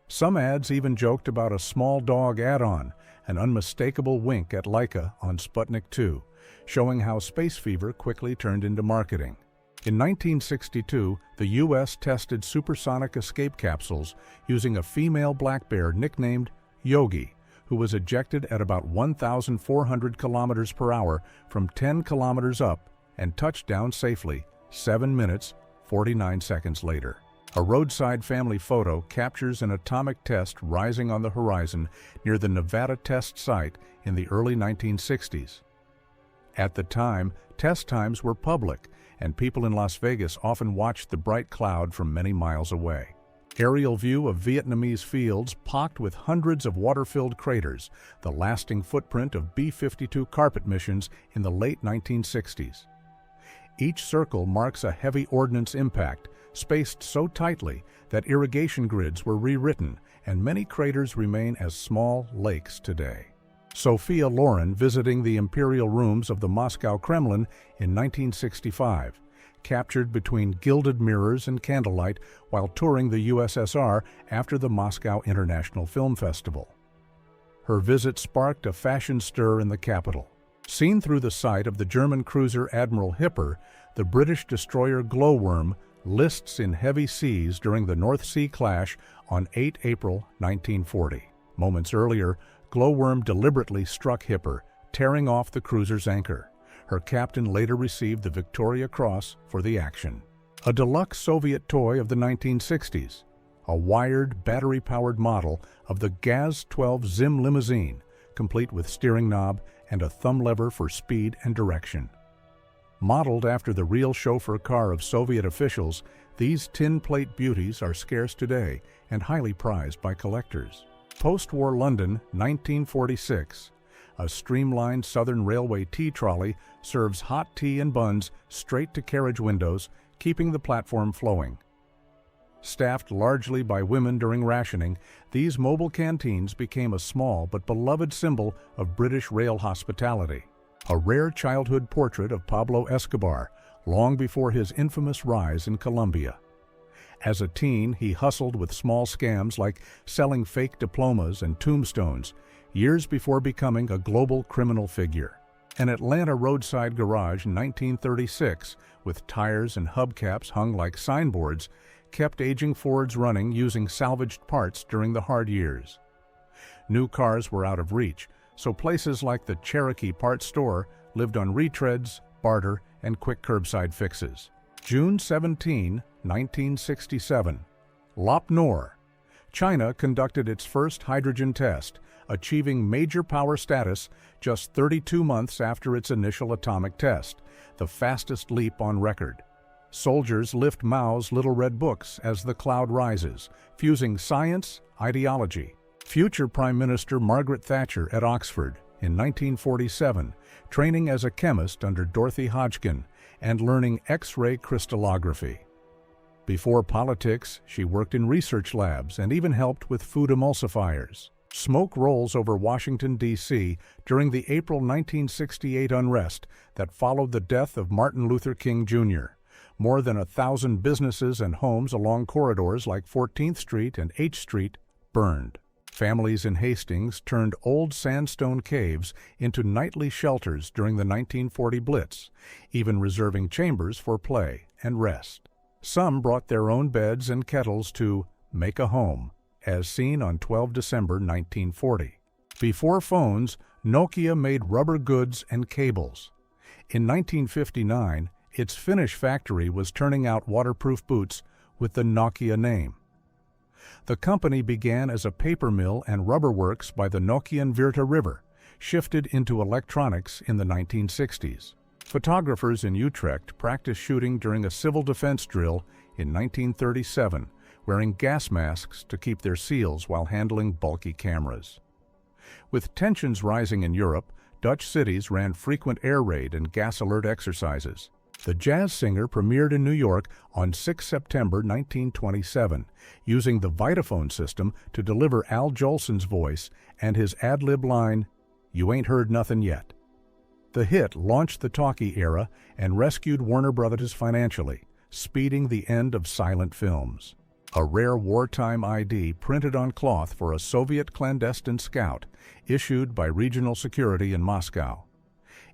Some ads even joked about a small dog add-on, an unmistakable wink at Laika on Sputnik 2, showing how space fever quickly turned into marketing. In 1962, the U.S. tested supersonic escape capsules using a female black bear nicknamed Yogi, who was ejected at about 1,400 kilometers per hour from 10 kilometers up and touched down safely 7 minutes, 49 seconds later. A roadside family photo captures an atomic test rising on the horizon near the Nevada test site in the early 1960s. At the time, test times were public, and people in Las Vegas often watched the bright cloud from many miles away. Aerial view of Vietnamese fields pocked with hundreds of water-filled craters, the lasting footprint of B-52 carpet missions in the late 1960s. Each circle marks a heavy ordnance impact, spaced so tightly that irrigation grids were rewritten, and many craters remain as small lakes today. Sophia Loren visiting the imperial rooms of the Moscow Kremlin in 1965, captured between gilded mirrors and candlelight while touring the USSR after the Moscow International Film Festival. Her visit sparked a fashion stir in the capital. Seen through the sight of the German cruiser Admiral Hipper, the British destroyer Glowworm lists in heavy seas during the North Sea clash on 8 April 1940. Moments earlier, Glowworm deliberately struck Hipper, tearing off the cruiser's anchor. Her captain later received the Victoria Cross for the action. A deluxe Soviet toy of the 1960s, a wired, battery-powered model of the Gaz-12 Zim limousine, complete with steering knob and a thumb lever for speed and direction. Modeled after the real chauffeur car of Soviet officials, these tin plate beauties are scarce today and highly prized by collectors. Post-war London, 1946. A streamlined Southern Railway tea trolley serves hot tea and buns straight to carriage windows, keeping the platform flowing. Staffed largely by women during rationing, these mobile canteens became a small but beloved symbol of British rail hospitality. A rare childhood portrait of Pablo Escobar, long before his infamous rise in Colombia. As a teen, he hustled with small scams like selling fake diplomas and tombstones, years before becoming a global criminal figure. An Atlanta roadside garage in 1936, with tires and hubcaps hung like signboards, kept aging Fords running using salvaged parts during the hard years. New cars were out of reach, so places like the Cherokee Parts Store lived on retreads, barter, and quick curbside fixes. June 17, 1967. Lop Nor. China conducted its first hydrogen test, achieving major power status just 32 months after its initial atomic test, the fastest leap on record. Soldiers lift Mao's little red books as the cloud rises, fusing science, ideology. Future Prime Minister Margaret Thatcher at Oxford in 1947, training as a chemist under Dorothy Hodgkin and learning X-ray crystallography. Before politics, she worked in research labs and even helped with food emulsifiers. Smoke rolls over Washington, D.C. during the April 1968 unrest that followed the death of Martin Luther King, Jr. More than 1,000 businesses and homes along corridors like 14th Street and H Street burned. Families in Hastings turned old sandstone caves into nightly shelters during the 1940 Blitz, even reserving chambers for play and rest. Some brought their own beds and kettles to make a home, as seen on 12 December 1940. Before phones, Nokia made rubber goods and cables. In 1959, its Finnish factory was turning out waterproof boots with the Nokia name. The company began as a paper mill and rubber works by the Nokian Virta River, shifted into electronics in the 1960s. Photographers in Utrecht practiced shooting during a civil defense drill in 1937, wearing gas masks to keep their seals while handling bulky cameras. With tensions rising in Europe, Dutch cities ran frequent air raid and gas alert exercises. The jazz singer premiered in New York on 6 September 1927, using the Vitaphone system to deliver Al Jolson's voice and his ad-lib line, "You ain't heard nothing yet." The hit launched the talkie era and rescued Warner Brothers financially, speeding the end of silent films. A rare wartime ID printed on cloth for a Soviet clandestine scout, issued by Regional Security in Moscow.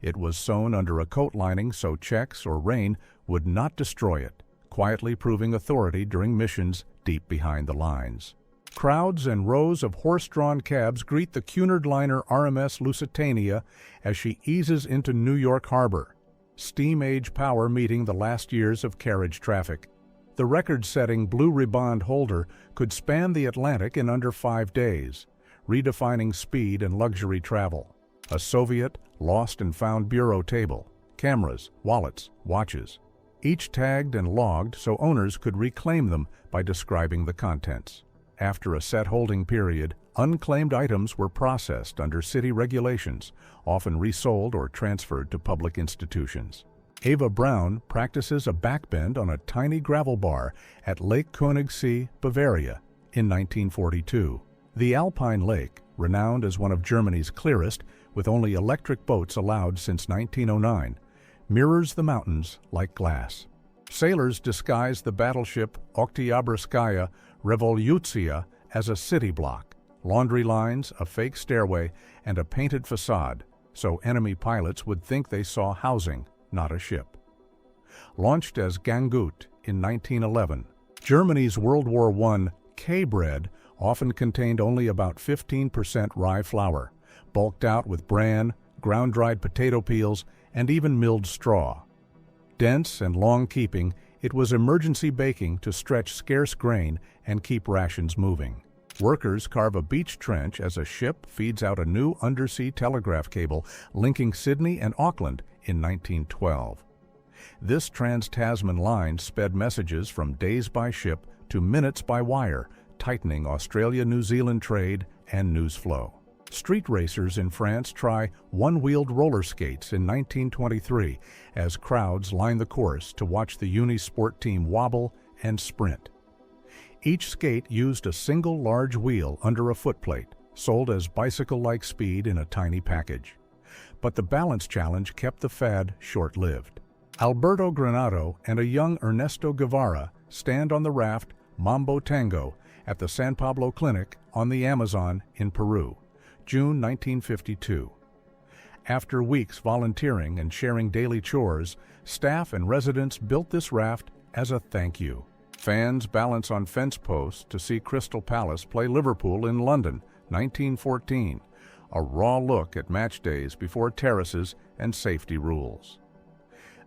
It was sewn under a coat lining so checks or rain would not destroy it, quietly proving authority during missions deep behind the lines. Crowds and rows of horse-drawn cabs greet the Cunard liner RMS Lusitania as she eases into New York Harbor, steam-age power meeting the last years of carriage traffic. The record-setting Blue Riband holder could span the Atlantic in under 5 days, redefining speed and luxury travel. A Soviet lost and found bureau table, cameras, wallets, watches, each tagged and logged so owners could reclaim them by describing the contents. After a set holding period, unclaimed items were processed under city regulations, often resold or transferred to public institutions. Ava Braun practices a backbend on a tiny gravel bar at Lake Königssee, Bavaria, in 1942. The Alpine Lake, renowned as one of Germany's clearest, with only electric boats allowed since 1909, mirrors the mountains like glass. Sailors disguise the battleship Oktyabrskaya Revolyutsiya as a city block, laundry lines, a fake stairway, and a painted facade, so enemy pilots would think they saw housing, not a ship. Launched as Gangut in 1911, Germany's World War I K-bread often contained only about 15% rye flour, bulked out with bran, ground-dried potato peels, and even milled straw. Dense and long-keeping, it was emergency baking to stretch scarce grain and keep rations moving. Workers carve a beach trench as a ship feeds out a new undersea telegraph cable linking Sydney and Auckland in 1912. This trans-Tasman line sped messages from days by ship to minutes by wire, tightening Australia-New Zealand trade and news flow. Street racers in France try one-wheeled roller skates in 1923 as crowds line the course to watch the Unisport team wobble and sprint. Each skate used a single large wheel under a footplate, sold as bicycle-like speed in a tiny package. But the balance challenge kept the fad short-lived. Alberto Granado and a young Ernesto Guevara stand on the raft Mambo Tango at the San Pablo Clinic on the Amazon in Peru, June 1952. After weeks volunteering and sharing daily chores, staff and residents built this raft as a thank you. Fans balance on fence posts to see Crystal Palace play Liverpool in London, 1914, a raw look at match days before terraces and safety rules.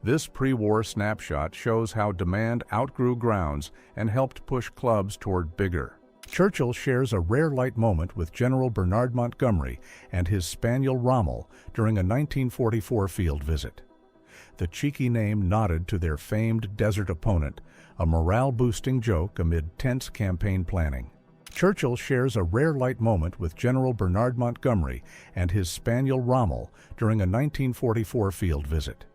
This pre-war snapshot shows how demand outgrew grounds and helped push clubs toward bigger. Churchill shares a rare light moment with General Bernard Montgomery and his spaniel Rommel during a 1944 field visit. The cheeky name nodded to their famed desert opponent, a morale-boosting joke amid tense campaign planning. Churchill shares a rare light moment with General Bernard Montgomery and his spaniel Rommel during a 1944 field visit.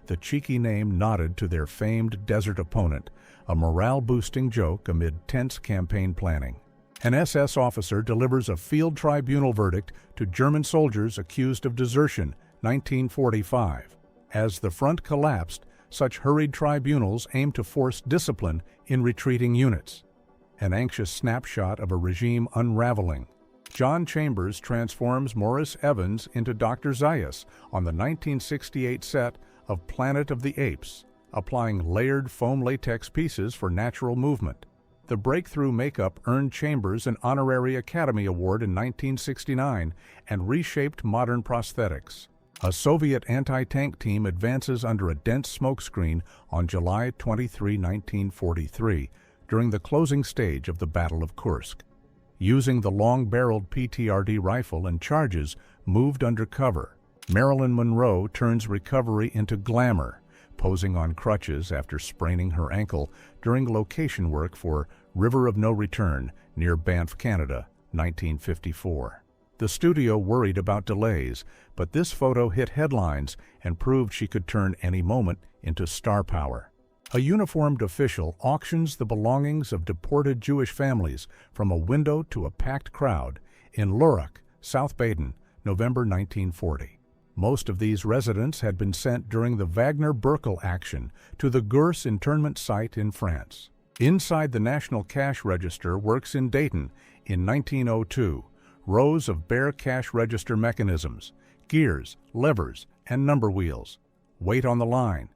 The cheeky name nodded to their famed desert opponent, a morale-boosting joke amid tense campaign planning. An SS officer delivers a field tribunal verdict to German soldiers accused of desertion, 1945. As the front collapsed, such hurried tribunals aimed to force discipline in retreating units. An anxious snapshot of a regime unraveling. John Chambers transforms Morris Evans into Dr. Zaius on the 1968 set of Planet of the Apes, applying layered foam latex pieces for natural movement. The breakthrough makeup earned Chambers an honorary Academy Award in 1969 and reshaped modern prosthetics. A Soviet anti-tank team advances under a dense smokescreen on July 23, 1943, during the closing stage of the Battle of Kursk. Using the long-barreled PTRD rifle and charges moved under cover. Marilyn Monroe turns recovery into glamour, posing on crutches after spraining her ankle during location work for River of No Return near Banff, Canada, 1954. The studio worried about delays, but this photo hit headlines and proved she could turn any moment into star power. A uniformed official auctions the belongings of deported Jewish families from a window to a packed crowd in Lurach, South Baden, November 1940. Most of these residents had been sent during the Wagner-Berkel action to the Gurs internment site in France. Inside the National Cash Register works in Dayton in 1902, rows of bare cash register mechanisms, gears, levers, and number wheels. Wait on the line.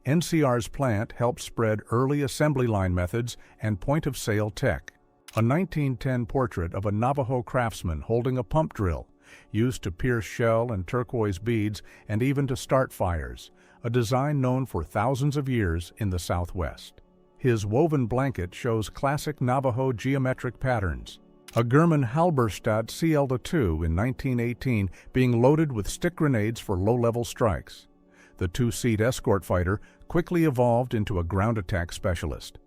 NCR's plant helped spread early assembly line methods and point-of-sale tech. A 1910 portrait of a Navajo craftsman holding a pump drill, used to pierce shell and turquoise beads and even to start fires, a design known for thousands of years in the Southwest. His woven blanket shows classic Navajo geometric patterns. A German Halberstadt CL-2 in 1918 being loaded with stick grenades for low-level strikes. The two-seat escort fighter quickly evolved into a ground attack specialist.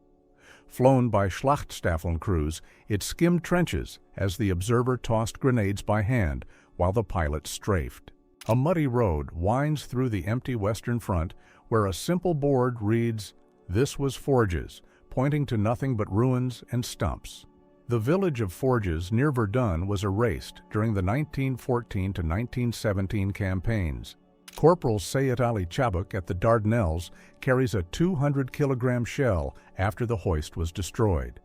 Flown by Schlachtstaffeln crews, it skimmed trenches as the observer tossed grenades by hand while the pilot strafed. A muddy road winds through the empty Western Front where a simple board reads, "This was Forges," pointing to nothing but ruins and stumps. The village of Forges near Verdun was erased during the 1914 to 1917 campaigns. Corporal Sayed Ali Chabuk at the Dardanelles carries a 200-kilogram shell after the hoist was destroyed.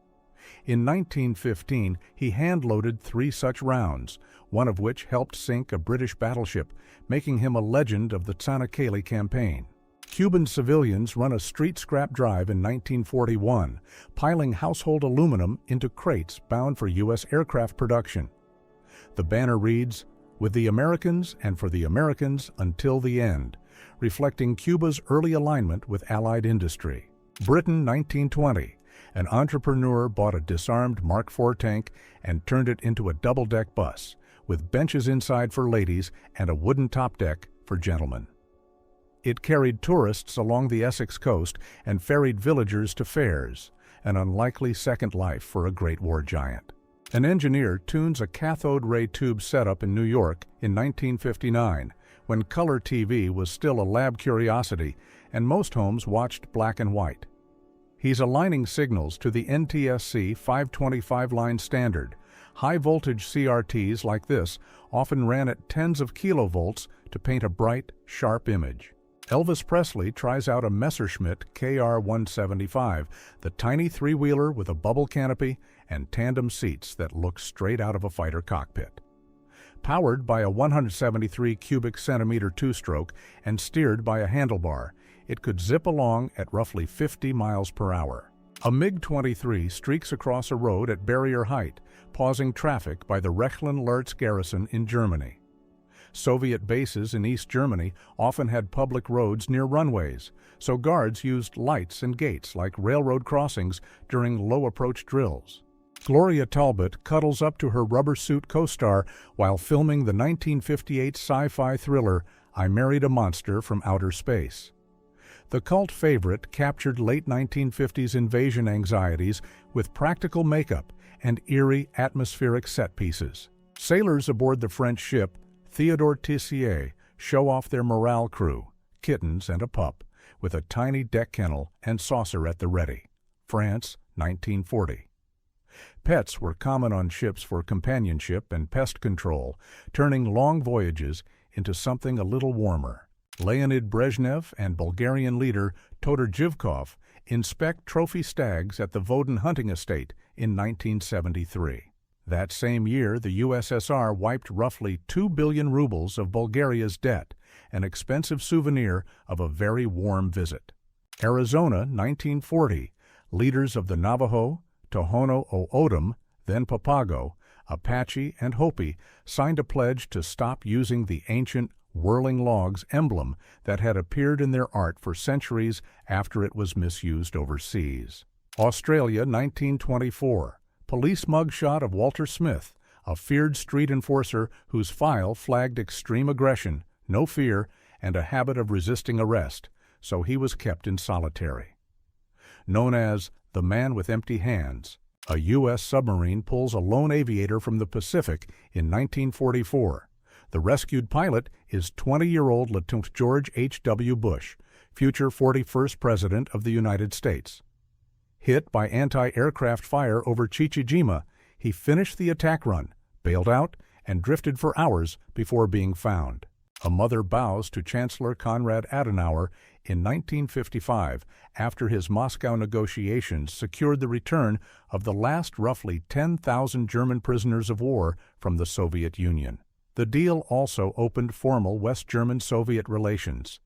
In 1915, he hand-loaded 3 such rounds, one of which helped sink a British battleship, making him a legend of the Tsanakeli campaign. Cuban civilians run a street scrap drive in 1941, piling household aluminum into crates bound for U.S. aircraft production. The banner reads, "With the Americans and for the Americans until the end," reflecting Cuba's early alignment with Allied industry. Britain 1920. An entrepreneur bought a disarmed Mark IV tank and turned it into a double-deck bus, with benches inside for ladies and a wooden top deck for gentlemen. It carried tourists along the Essex coast and ferried villagers to fairs, an unlikely second life for a Great War giant. An engineer tunes a cathode ray tube setup in New York in 1959, when color TV was still a lab curiosity and most homes watched black and white. He's aligning signals to the NTSC 525 line standard. High-voltage CRTs like this often ran at tens of kilovolts to paint a bright, sharp image. Elvis Presley tries out a Messerschmitt KR-175, the tiny three-wheeler with a bubble canopy and tandem seats that look straight out of a fighter cockpit. Powered by a 173 cubic centimeter two-stroke and steered by a handlebar, it could zip along at roughly 50 miles per hour. A MiG-23 streaks across a road at barrier height, pausing traffic by the Rechlin-Lurz garrison in Germany. Soviet bases in East Germany often had public roads near runways, so guards used lights and gates like railroad crossings during low-approach drills. Gloria Talbot cuddles up to her rubber suit co-star while filming the 1958 sci-fi thriller I Married a Monster from Outer Space. The cult favorite captured late 1950s invasion anxieties with practical makeup and eerie atmospheric set pieces. Sailors aboard the French ship Theodore Tissier show off their morale crew, kittens and a pup, with a tiny deck kennel and saucer at the ready. France, 1940. Pets were common on ships for companionship and pest control, turning long voyages into something a little warmer. Leonid Brezhnev and Bulgarian leader Todor Zhivkov inspect trophy stags at the Vodin hunting estate in 1973. That same year, the USSR wiped roughly 2 billion rubles of Bulgaria's debt, an expensive souvenir of a very warm visit. Arizona, 1940. Leaders of the Navajo, Tohono O'odham, then Papago, Apache, and Hopi signed a pledge to stop using the ancient whirling logs emblem that had appeared in their art for centuries after it was misused overseas. Australia, 1924. Police mugshot of Walter Smith, a feared street enforcer whose file flagged extreme aggression, no fear, and a habit of resisting arrest, so he was kept in solitary. Known as the Man with Empty Hands, a U.S. submarine pulls a lone aviator from the Pacific in 1944. The rescued pilot is 20-year-old Lieutenant George H.W. Bush, future 41st President of the United States. Hit by anti-aircraft fire over Chichijima, he finished the attack run, bailed out, and drifted for hours before being found. A mother bows to Chancellor Konrad Adenauer in 1955 after his Moscow negotiations secured the return of the last roughly 10,000 German prisoners of war from the Soviet Union. The deal also opened formal West German-Soviet relations.